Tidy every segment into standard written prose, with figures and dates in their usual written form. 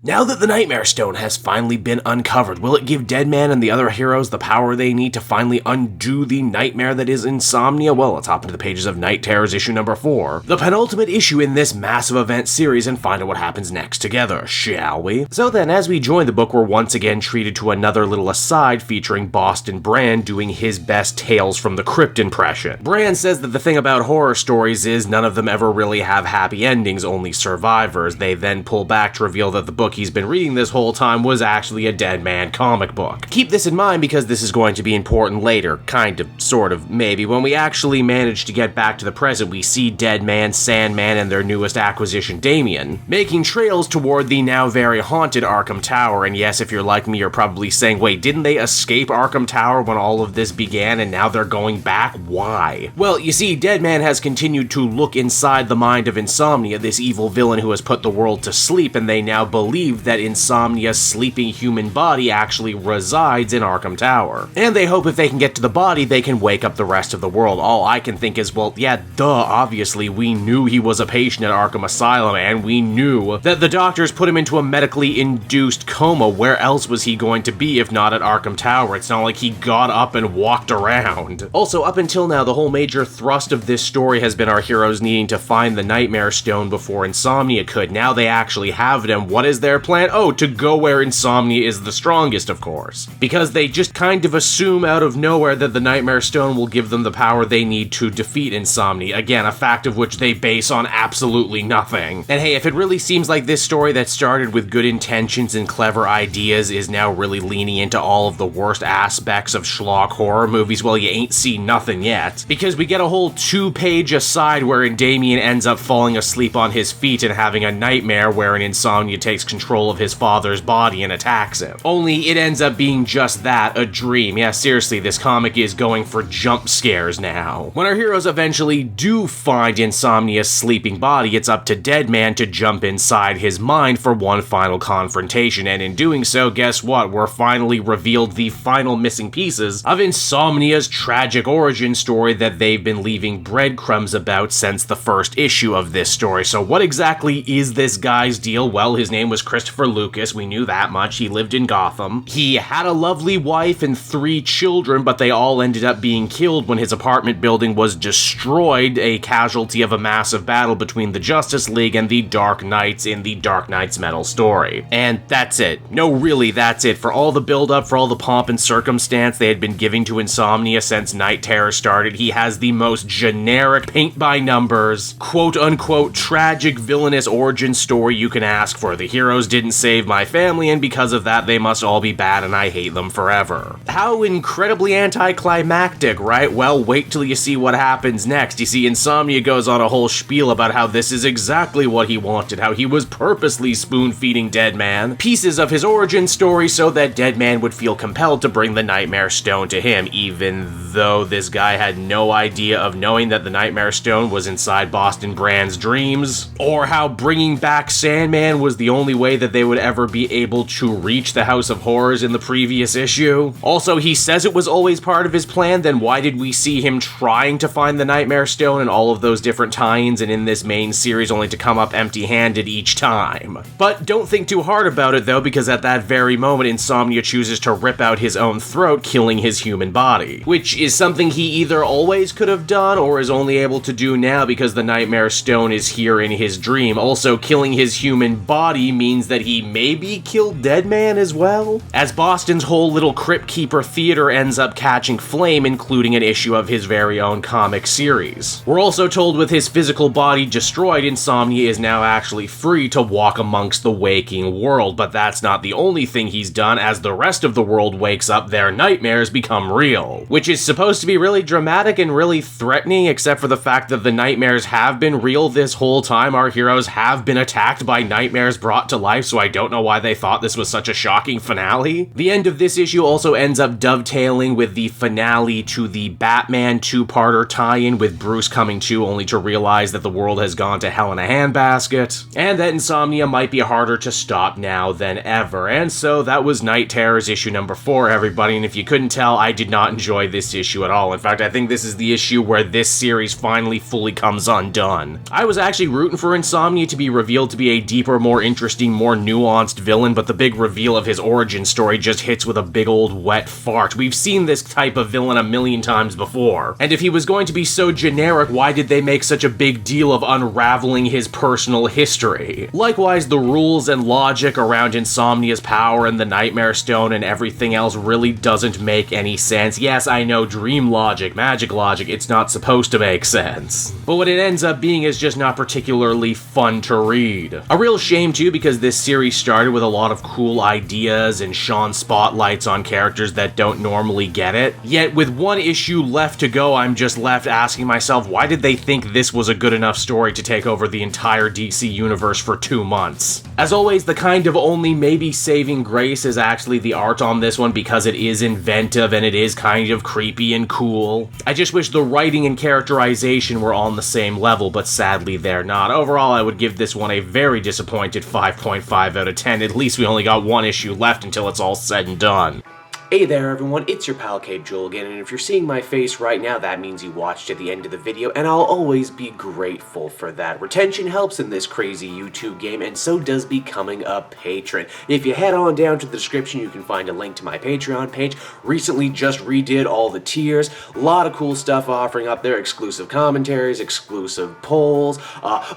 Now that the Nightmare Stone has finally been uncovered, will it give Deadman and the other heroes the power they need to finally undo the nightmare that is Insomnia? Well, let's hop into the pages of Night Terrors issue number 4, the penultimate issue in this massive event series, and find out what happens next together, shall we? So then, as we join the book, we're once again treated to another little aside featuring Boston Brand doing his best Tales from the Crypt impression. Brand says that the thing about horror stories is none of them ever really have happy endings, only survivors. They then pull back to reveal that the book he's been reading this whole time was actually a Deadman comic book. Keep this in mind because this is going to be important later, kind of, sort of, maybe. When we actually manage to get back to the present, we see Deadman, Sandman, and their newest acquisition, Damien, making trails toward the now very haunted Arkham Tower. And yes, if you're like me, you're probably saying, wait, didn't they escape Arkham Tower when all of this began and now they're going back? Why? Well, you see, Deadman has continued to look inside the mind of Insomnia, this evil villain who has put the world to sleep, and they now believe that Insomnia's sleeping human body actually resides in Arkham Tower. And they hope if they can get to the body, they can wake up the rest of the world. All I can think is, well, yeah, duh, obviously, we knew he was a patient at Arkham Asylum, and we knew that the doctors put him into a medically induced coma. Where else was he going to be if not at Arkham Tower? It's not like he got up and walked around. Also, up until now, the whole major thrust of this story has been our heroes needing to find the Nightmare Stone before Insomnia could. Now they actually have it, and what is their plan? Oh, to go where Insomnia is the strongest, of course. Because they just kind of assume out of nowhere that the Nightmare Stone will give them the power they need to defeat Insomnia. Again, a fact of which they base on absolutely nothing. And hey, if it really seems like this story that started with good intentions and clever ideas is now really leaning into all of the worst aspects of schlock horror movies, well, you ain't seen nothing yet. Because we get a whole 2-page aside wherein Damien ends up falling asleep on his feet and having a nightmare wherein Insomnia takes control of his father's body and attacks him. Only it ends up being just that, a dream. Yeah, seriously, this comic is going for jump scares now. When our heroes eventually do find Insomnia's sleeping body, it's up to Deadman to jump inside his mind for one final confrontation, and in doing so, guess what? We're finally revealed the final missing pieces of Insomnia's tragic origin story that they've been leaving breadcrumbs about since the first issue of this story. So what exactly is this guy's deal? Well, his name was Christopher Lucas, we knew that much. He lived in Gotham. He had a lovely wife and 3 children, but they all ended up being killed when his apartment building was destroyed, a casualty of a massive battle between the Justice League and the Dark Knights in the Dark Knights Metal story. And that's it. No, really, that's it. For all the build-up, for all the pomp and circumstance they had been giving to Insomnia since Night Terror started, he has the most generic, paint-by-numbers, quote-unquote tragic villainous origin story you can ask for. The heroes didn't save my family, and because of that, they must all be bad and I hate them forever. How incredibly anticlimactic, right? Well, wait till you see what happens next. You see, Insomnia goes on a whole spiel about how this is exactly what he wanted, how he was purposely spoon-feeding Deadman pieces of his origin story so that Deadman would feel compelled to bring the Nightmare Stone to him, even though this guy had no idea of knowing that the Nightmare Stone was inside Boston Brand's dreams, or how bringing back Sandman was the only way that they would ever be able to reach the House of Horrors in the previous issue. Also, he says it was always part of his plan, then why did we see him trying to find the Nightmare Stone in all of those different tie-ins and in this main series only to come up empty-handed each time? But don't think too hard about it though, because at that very moment, Insomnia chooses to rip out his own throat, killing his human body. Which is something he either always could have done, or is only able to do now because the Nightmare Stone is here in his dream. Also, killing his human body means that he maybe killed Deadman as well? As Boston's whole little Crypt Keeper theater ends up catching flame, including an issue of his very own comic series. We're also told with his physical body destroyed, Insomnia is now actually free to walk amongst the waking world, but that's not the only thing he's done. As the rest of the world wakes up, their nightmares become real, which is supposed to be really dramatic and really threatening, except for the fact that the nightmares have been real this whole time. Our heroes have been attacked by nightmares brought to life, so I don't know why they thought this was such a shocking finale. The end of this issue also ends up dovetailing with the finale to the Batman 2-parter tie-in, with Bruce coming to only to realize that the world has gone to hell in a handbasket, and that Insomnia might be harder to stop now than ever. And so that was Night Terrors issue number 4, everybody, and if you couldn't tell, I did not enjoy this issue at all. In fact, I think this is the issue where this series finally fully comes undone. I was actually rooting for Insomnia to be revealed to be a deeper, more interesting more nuanced villain, but the big reveal of his origin story just hits with a big old wet fart. We've seen this type of villain a million times before. And if he was going to be so generic, why did they make such a big deal of unraveling his personal history? Likewise, the rules and logic around Insomnia's power and the Nightmare Stone and everything else really doesn't make any sense. Yes, I know, dream logic, magic logic, it's not supposed to make sense. But what it ends up being is just not particularly fun to read. A real shame too, because this series started with a lot of cool ideas and shone spotlights on characters that don't normally get it. Yet with one issue left to go, I'm just left asking myself, why did they think this was a good enough story to take over the entire DC universe for 2 months? As always, the kind of only maybe saving grace is actually the art on this one, because it is inventive and it is kind of creepy and cool. I just wish the writing and characterization were on the same level, but sadly they're not. Overall, I would give this one a very disappointed 5.5 out of 10. At least we only got one issue left until it's all said and done. Hey there everyone, it's your pal Cape Joel again, and if you're seeing my face right now, that means you watched to the end of the video, and I'll always be grateful for that. Retention helps in this crazy YouTube game, and so does becoming a patron. If you head on down to the description, you can find a link to my Patreon page. Recently just redid all the tiers, a lot of cool stuff offering up there, exclusive commentaries, exclusive polls,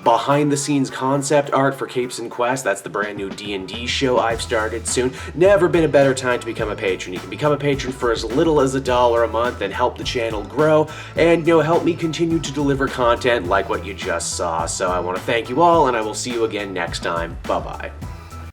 behind the scenes concept art for Capes and Quest. That's the brand new D&D show I've started soon. Never been a better time to become a patron. You can become a patron for as little as $1 a month and help the channel grow, and help me continue to deliver content like what you just saw. So I want to thank you all, and I will see you again next time. Bye bye.